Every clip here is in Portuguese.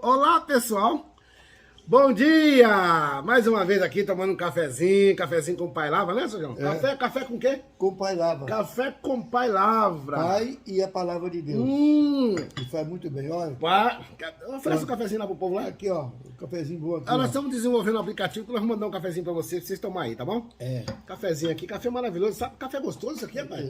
Olá, pessoal. Bom dia! Mais uma vez aqui tomando um cafezinho com Pai Lavra, né, Sr. João? Café com quê? Com Pai Lavra. Café com Pai Lavra. Pai e a palavra de Deus. Que faz muito bem, olha. Oferece um cafezinho lá pro povo lá. Aqui, ó, um cafezinho bom aqui. Nós estamos desenvolvendo um aplicativo que nós vamos mandar um cafezinho pra vocês tomar aí, tá bom? Cafezinho aqui, café maravilhoso. Sabe, café gostoso isso aqui, rapaz?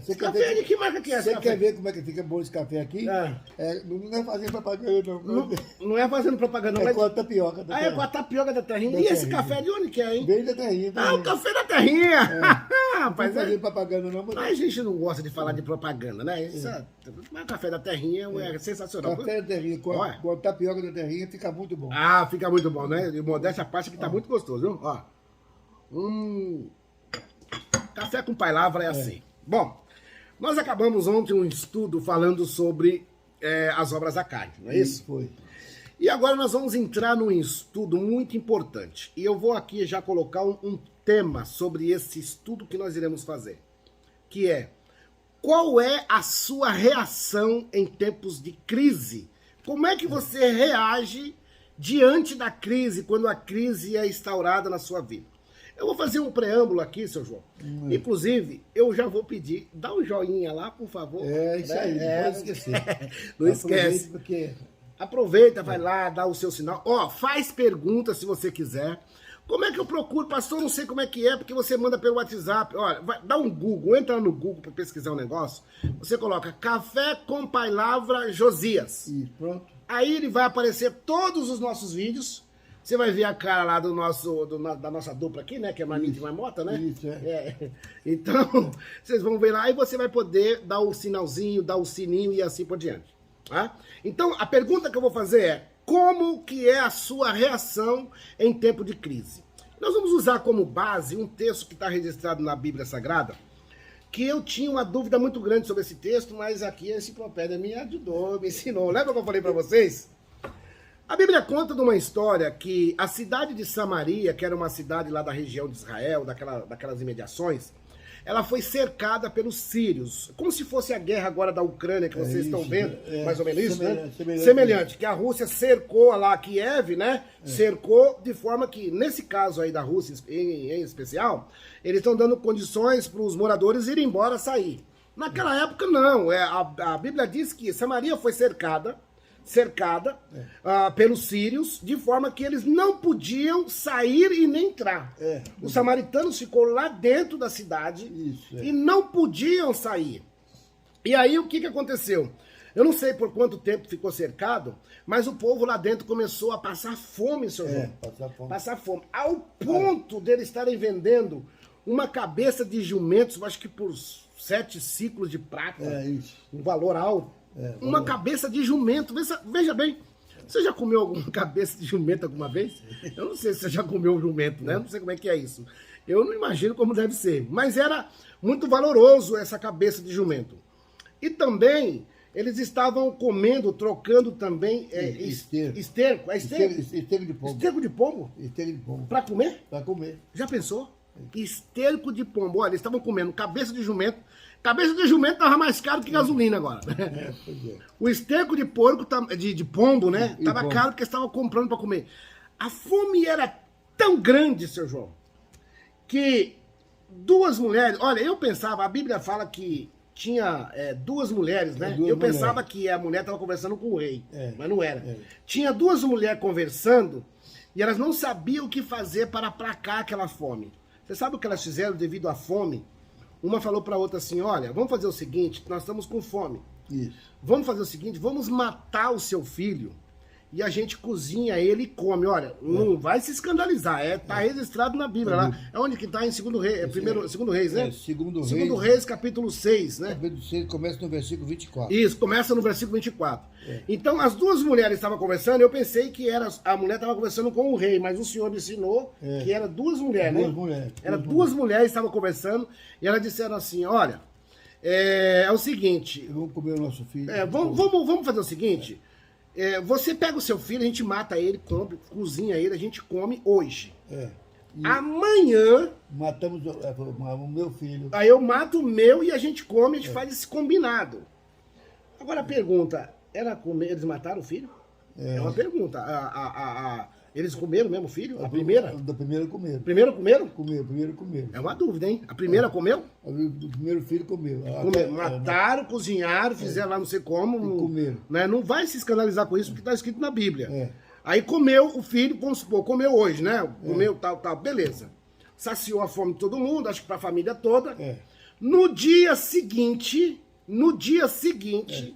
Você Café de que marca que é esse Você café? quer ver como é que fica bom esse café aqui? Não é fazendo propaganda, não. Não é fazendo propaganda, É mas... com a tapioca. É com a tapioca da terrinha. E esse café de onde que é, hein? Vem da terrinha. O café da terrinha! Rapaz, Não fazer propaganda, não. Mas a gente não gosta de falar de propaganda, né? Mas o café da terrinha é sensacional. Café da terrinha, com a tapioca da terrinha, fica muito bom. Fica muito bom, né? De modéstia à parte que tá muito gostoso, viu? Ó. Café com Pai Lavra é assim. Bom, nós acabamos ontem um estudo falando sobre as obras da carne, não é isso? Foi. E agora nós vamos entrar num estudo muito importante. E eu vou aqui já colocar um tema sobre esse estudo que nós iremos fazer. Que é, qual é a sua reação em tempos de crise? Como é que você reage diante da crise, quando a crise é instaurada na sua vida? Eu vou fazer um preâmbulo aqui, seu João. Inclusive, eu já vou pedir, dá um joinha lá, por favor. Isso aí, não pode esquecer. Não esquece. Porque... Aproveita, vai lá, dá o seu sinal. Faz perguntas se você quiser. Como é que eu procuro? Pastor, não sei como é que é, porque você manda pelo WhatsApp. Olha, dá um Google, entra no Google para pesquisar um negócio. Você coloca Café com Pai Lavra Josias. E pronto. Aí ele vai aparecer todos os nossos vídeos. Você vai ver a cara lá da nossa dupla aqui, né? Que é Marmita e Marmota, né? Isso, Então, vocês vão ver lá e você vai poder dar o sinalzinho, dar o sininho e assim por diante. Então, a pergunta que eu vou fazer é, como que é a sua reação em tempo de crise? Nós vamos usar como base um texto que está registrado na Bíblia Sagrada, que eu tinha uma dúvida muito grande sobre esse texto, mas aqui a enciclopédia me ajudou, me ensinou. Lembra que eu falei para vocês? A Bíblia conta de uma história que a cidade de Samaria, que era uma cidade lá da região de Israel, daquelas imediações, ela foi cercada pelos sírios, como se fosse a guerra agora da Ucrânia, que vocês estão vendo, mais ou menos isso, né? Semelhante, que a Rússia cercou lá Kiev, né? Cercou de forma que, nesse caso aí da Rússia em especial, eles estão dando condições para os moradores irem embora, sair. Naquela época, não. A Bíblia diz que Samaria foi cercada pelos sírios, de forma que eles não podiam sair e nem entrar. Os samaritanos ficou lá dentro da cidade e não podiam sair. E aí o que aconteceu? Eu não sei por quanto tempo ficou cercado, mas o povo lá dentro começou a passar fome, seu João. Passar fome. Ao ponto deles estarem vendendo uma cabeça de jumentos, acho que por 7 ciclos de prata. Um valor alto. Uma cabeça de jumento. Veja bem, você já comeu alguma cabeça de jumento alguma vez? Eu não sei se você já comeu jumento, né? Eu não sei como é que é isso. Eu não imagino como deve ser. Mas era muito valoroso essa cabeça de jumento. E também, eles estavam comendo, trocando também esterco. Esterco de pombo. Esterco de pombo? Esterco de pombo. Para comer? Para comer. Já pensou? Esterco de pombo. Olha, eles estavam comendo cabeça de jumento. Cabeça de jumento estava mais caro que gasolina agora. O esterco de porco, de pombo, né? Estava caro porque eles estavam comprando para comer. A fome era tão grande, seu João, que 2 mulheres... Olha, eu pensava, a Bíblia fala que tinha 2 mulheres, né? Eu pensava que a mulher estava conversando com o rei, mas não era. Tinha 2 mulheres conversando e elas não sabiam o que fazer para aplacar aquela fome. Você sabe o que elas fizeram devido à fome? Uma falou para a outra assim, olha, vamos fazer o seguinte, nós estamos com fome. Vamos fazer o seguinte, vamos matar o seu filho e a gente cozinha ele e come. Olha, não vai se escandalizar, tá registrado na Bíblia lá. É onde que tá em Segundo Reis, Segundo Reis, né? Segundo Reis, capítulo 6, né? Capítulo 6 começa no versículo 24. Isso, começa no versículo 24. Então, as 2 mulheres estavam conversando, eu pensei que a mulher estava conversando com o rei, mas o senhor me ensinou que era 2 mulheres, né? 2 mulheres. Era 2 mulheres que estavam conversando e elas disseram assim, olha, é o seguinte... Vamos comer o nosso filho. Vamos fazer o seguinte... você pega o seu filho, a gente mata ele, cozinha ele, a gente come hoje. Amanhã... Matamos o meu filho. Aí eu mato o meu e a gente come, a gente faz esse combinado. Agora a pergunta, eles mataram o filho? É uma pergunta. Eles comeram mesmo o filho? A primeira? Da primeira comeram. Primeiro comeram? Primeiro comeram. É uma dúvida, hein? A primeira comeu? O primeiro filho comeu. Mataram, cozinharam, fizeram lá não sei como. E comeram. Né? Não vai se escandalizar com isso, porque está escrito na Bíblia. É. Aí comeu o filho, vamos supor, comeu hoje, né? Comeu tal, beleza. Saciou a fome de todo mundo, acho que para a família toda. É. No dia seguinte...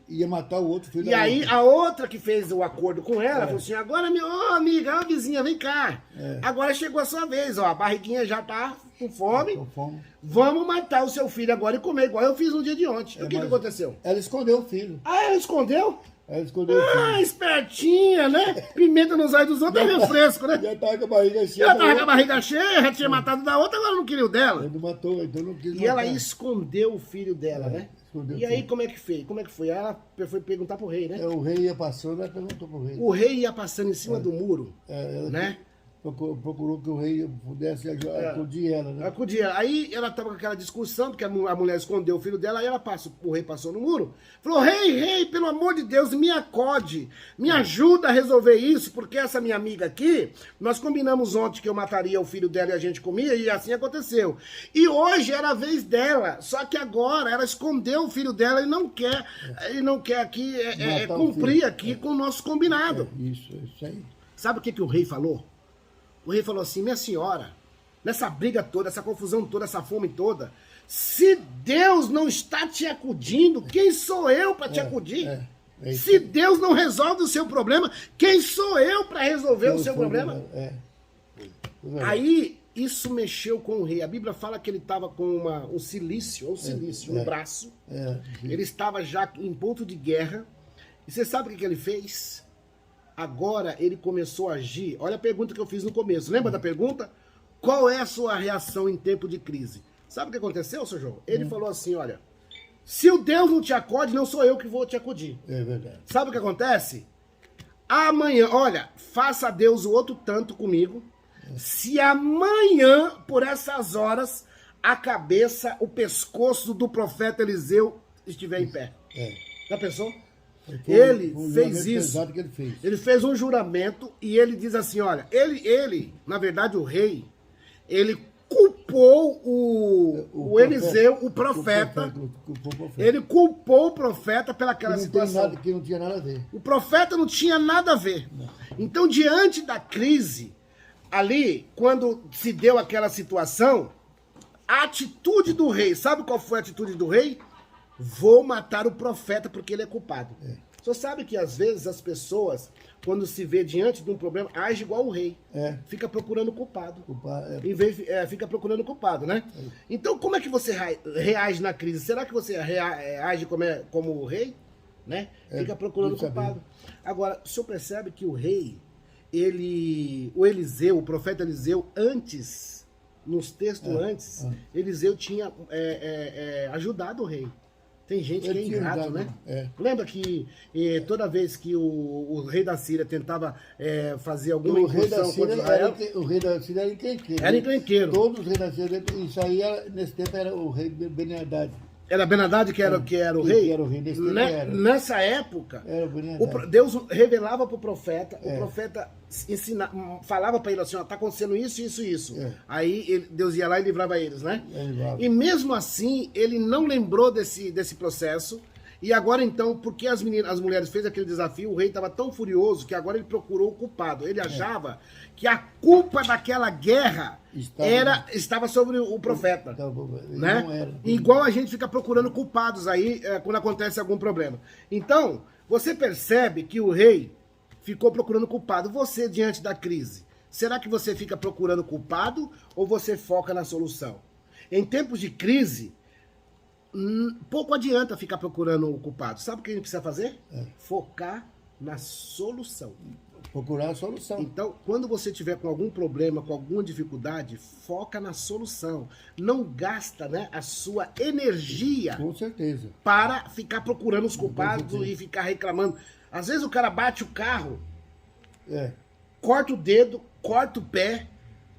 ia matar o outro filho E da aí outra. a outra que fez o acordo com ela falou assim, agora minha amiga, a vizinha, vem cá. Agora chegou a sua vez, ó, a barriguinha já tá com fome. Com fome. Vamos matar o seu filho agora e comer igual eu fiz no dia de ontem. O que aconteceu? Ela escondeu o filho. Ah, ela escondeu? Ela escondeu o filho. Ah, espertinha, né? Pimenta nos olhos dos outros é meio fresco, né? Já tava com a barriga cheia. Ela tava com a barriga cheia, já tinha matado da outra, agora não queria o dela. Ele matou, então não quis E ela matar. escondeu o filho dela, né? Escondeu E o aí, filho. como é que fez? Como é que foi? Ela foi perguntar pro rei, né? O rei ia passando, ela perguntou pro rei. O rei ia passando em cima do muro, Ela né? procurou que o rei pudesse acudir ela, né? Acudia. Aí ela tava com aquela discussão, porque a mulher escondeu o filho dela, aí o rei passou no muro, falou, rei, pelo amor de Deus, me acode, me ajuda a resolver isso, porque essa minha amiga aqui, nós combinamos ontem que eu mataria o filho dela e a gente comia, e assim aconteceu. E hoje era a vez dela, só que agora ela escondeu o filho dela e não quer aqui cumprir aqui com o nosso combinado. Isso aí. Sabe o que o rei falou? O rei falou assim, minha senhora, nessa briga toda, essa confusão toda, essa fome toda, se Deus não está te acudindo, quem sou eu para te acudir? Se Deus não resolve o seu problema, quem sou eu para resolver o seu problema? Aí, isso mexeu com o rei. A Bíblia fala que ele estava com um cilício no braço. Ele estava já em ponto de guerra. E você sabe o que ele fez? Agora ele começou a agir. Olha a pergunta que eu fiz no começo. Lembra da pergunta? Qual é a sua reação em tempo de crise? Sabe o que aconteceu, seu João? Ele falou assim, olha, se o Deus não te acode, não sou eu que vou te acudir. É verdade. Sabe o que acontece? Amanhã, olha, faça a Deus o outro tanto comigo, se amanhã, por essas horas, a cabeça, o pescoço do profeta Eliseu estiver em pé. Já pensou? Ele fez isso. Que ele fez. Ele fez um juramento e ele diz assim, olha, ele na verdade o rei, ele culpou o Eliseu, o profeta. Ele culpou o profeta pelaquela situação. Que não tinha nada a ver. O profeta não tinha nada a ver. Então, diante da crise, ali, quando se deu aquela situação, a atitude do rei, sabe qual foi a atitude do rei? Vou matar o profeta porque ele é culpado. Você sabe que às vezes as pessoas, quando se vê diante de um problema, agem igual o rei. Fica procurando culpado. Em vez, fica procurando culpado, né? Então, como é que você reage na crise? Será que você age como o rei? Né? Fica procurando culpado. Agora, o senhor percebe que o rei, o Eliseu, o profeta Eliseu, antes, nos textos antes, Eliseu tinha ajudado o rei. Tem gente que é ingrato, né? Lembra que toda vez que o rei da Síria tentava fazer alguma incursão contra Israel... O rei da Síria era encrenqueiro. Era encrenqueiro. Todos os reis da Síria, isso aí, nesse tempo, era o rei Ben-Hadad. Era Ben-Hadad que era o rei? Que era o rei desse tempo, Nessa época, era o Deus revelava para o profeta falava para ele assim, ó, tá acontecendo isso. Aí Deus ia lá e livrava eles, né? E mesmo assim, ele não lembrou desse processo. E agora então, porque as mulheres fez aquele desafio, o rei estava tão furioso que agora ele procurou o culpado. Ele achava que a culpa daquela guerra estava sobre o profeta. Né? Não era. Igual a gente fica procurando culpados aí quando acontece algum problema. Então, você percebe que o rei ficou procurando culpado. Você, diante da crise, será que você fica procurando culpado ou você foca na solução? Em tempos de crise, pouco adianta ficar procurando o culpado. Sabe o que a gente precisa fazer? Focar na solução. Procurar a solução. Então, quando você tiver com algum problema, com alguma dificuldade, foca na solução. Não gasta, né, a sua energia Com certeza. para ficar procurando os culpados e ficar reclamando. Às vezes o cara bate o carro, corta o dedo, corta o pé,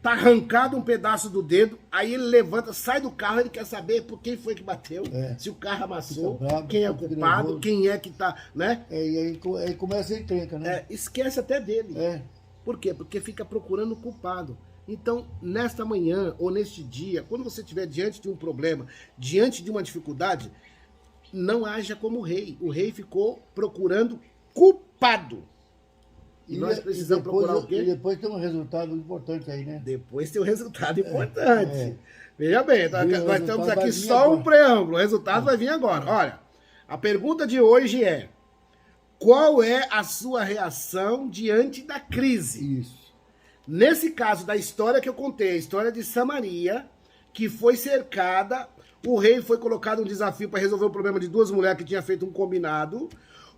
tá arrancado um pedaço do dedo, aí ele levanta, sai do carro, ele quer saber por quem foi que bateu, se o carro amassou, bravo, quem é o culpado, nervoso. quem é que tá, né? E aí começa a encrenca, né? Esquece até dele. É. Por quê? Porque fica procurando o culpado. Então, nesta manhã ou neste dia, quando você estiver diante de um problema, diante de uma dificuldade, não haja como o rei. O rei ficou procurando culpado. E nós precisamos procurar o quê? E depois tem um resultado importante aí, né? Depois tem um resultado importante. Veja bem, nós estamos aqui só agora. um preâmbulo. O resultado vai vir agora. Olha, a pergunta de hoje é: qual é a sua reação diante da crise? Isso. Nesse caso da história que eu contei, a história de Samaria, que foi cercada, o rei foi colocado um desafio para resolver o problema de duas mulheres que tinham feito um combinado.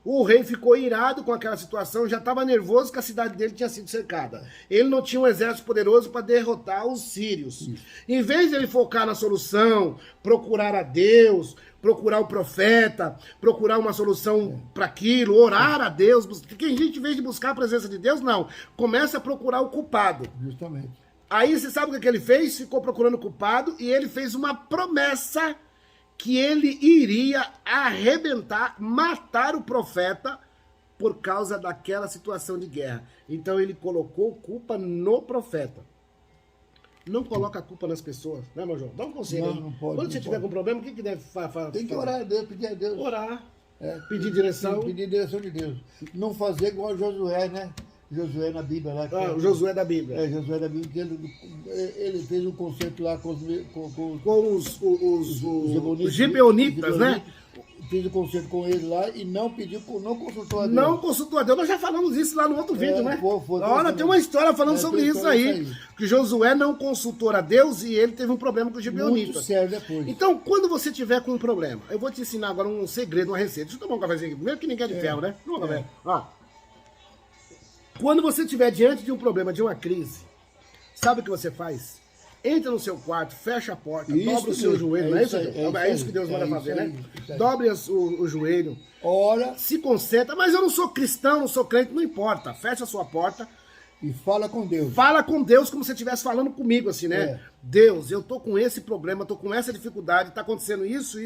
O rei ficou irado com aquela situação, já estava nervoso que a cidade dele tinha sido cercada. Ele não tinha um exército poderoso para derrotar os sírios. Isso. Em vez de ele focar na solução, procurar a Deus, procurar o profeta, procurar uma solução para aquilo, orar a Deus, porque a gente, em vez de buscar a presença de Deus, não. Começa a procurar o culpado. Justamente. Aí você sabe o que ele fez? Ficou procurando o culpado e ele fez uma promessa que ele iria arrebentar, matar o profeta por causa daquela situação de guerra. Então ele colocou culpa no profeta. Não coloca a culpa nas pessoas, né, meu João? Dá um conselho aí. Não pode. Quando você tiver com problema, o que deve fazer? Tem que orar a Deus, pedir a Deus. Orar. Pedir direção. Pedir direção de Deus. Não fazer igual Josué, né? Josué na Bíblia lá. O Josué da Bíblia. Josué da Bíblia, que ele fez um concerto lá com os gibeonitas, né? Fez um concerto com ele lá e não consultou a Deus. Não consultou a Deus. Nós já falamos isso lá no outro vídeo, né? Olha, tem uma história falando sobre isso aí. Que Josué não consultou a Deus e ele teve um problema com os gibeonitas. Muito sério depois. Então, quando você tiver com um problema, eu vou te ensinar agora um segredo, uma receita. Deixa eu tomar um cafezinho aqui primeiro, que ninguém é de ferro, né? Toma um café. Ó. Quando você estiver diante de um problema, de uma crise, sabe o que você faz? Entra no seu quarto, fecha a porta, dobra o seu joelho, não é isso? É isso que Deus manda fazer, né? Dobre o joelho, ora, se concentra, mas eu não sou cristão, não sou crente, não importa. Fecha a sua porta. E fala com Deus. Fala com Deus como se você estivesse falando comigo, assim, né? Deus, eu tô com esse problema, tô com essa dificuldade, tá acontecendo isso.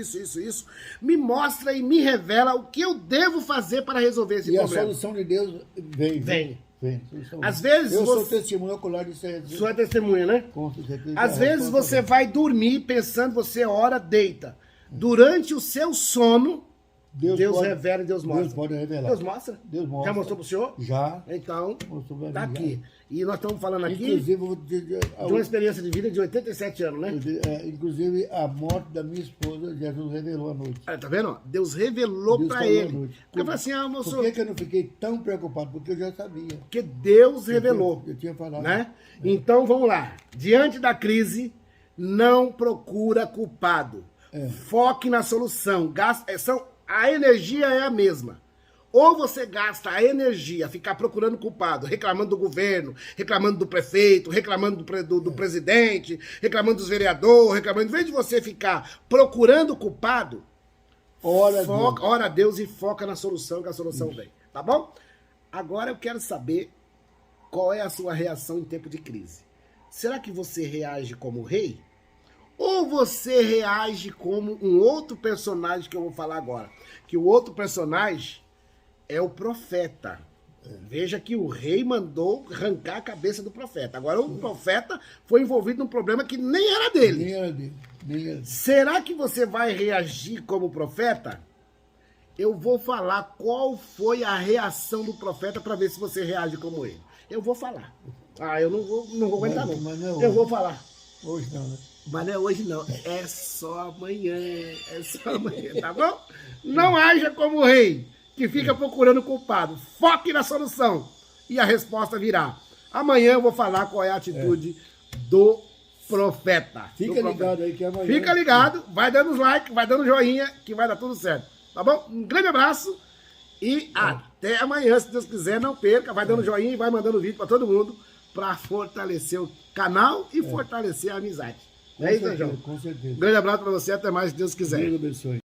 Me mostra e me revela o que eu devo fazer para resolver esse problema. E a solução de Deus vem. Às vezes eu sou testemunha ocular disso aí. Sua testemunha, né? Com certeza. Às vezes você vai dormir pensando, você ora, deita. Durante o seu sono, Deus revela e Deus mostra. Deus pode revelar. Deus mostra? Deus mostra. Já mostrou pro senhor? Já. Então, tá aqui. E nós estamos falando aqui inclusive, de uma experiência de vida de 87 anos, né? Inclusive, a morte da minha esposa, Jesus revelou à noite. Tá vendo? Deus revelou para ele. Porque eu falei assim, moço... Por que eu não fiquei tão preocupado? Porque eu já sabia. Porque Deus revelou. Eu tinha falado. Né? Então, vamos lá. Diante da crise, não procura culpado. Foque na solução. A energia é a mesma. Ou você gasta a energia a ficar procurando culpado, reclamando do governo, reclamando do prefeito, reclamando do presidente, reclamando dos vereadores, em vez de você ficar procurando culpado, ora a Deus e foca na solução, que a solução vem. Tá bom? Agora eu quero saber qual é a sua reação em tempo de crise. Será que você reage como rei? Ou você reage como um outro personagem que eu vou falar agora? Que o outro personagem é o profeta. Veja que o rei mandou arrancar a cabeça do profeta. Agora o profeta foi envolvido num problema que nem era dele. Nem era dele. Será que você vai reagir como profeta? Eu vou falar qual foi a reação do profeta para ver se você reage como ele. Eu vou falar. Eu não vou aguentar não. Eu vou falar. Hoje não, né? Mas não é hoje não, é só amanhã, tá bom? Não haja como o rei, que fica procurando culpado. Foque na solução e a resposta virá. Amanhã eu vou falar qual é a atitude do profeta. Fica ligado aí que amanhã... Fica ligado, vai dando like, vai dando joinha, que vai dar tudo certo. Tá bom? Um grande abraço e até amanhã, se Deus quiser, não perca. Vai dando joinha e vai mandando vídeo para todo mundo para fortalecer o canal e fortalecer a amizade. É isso, João? Com certeza. Um grande abraço para você, até mais, se Deus quiser. Deus abençoe.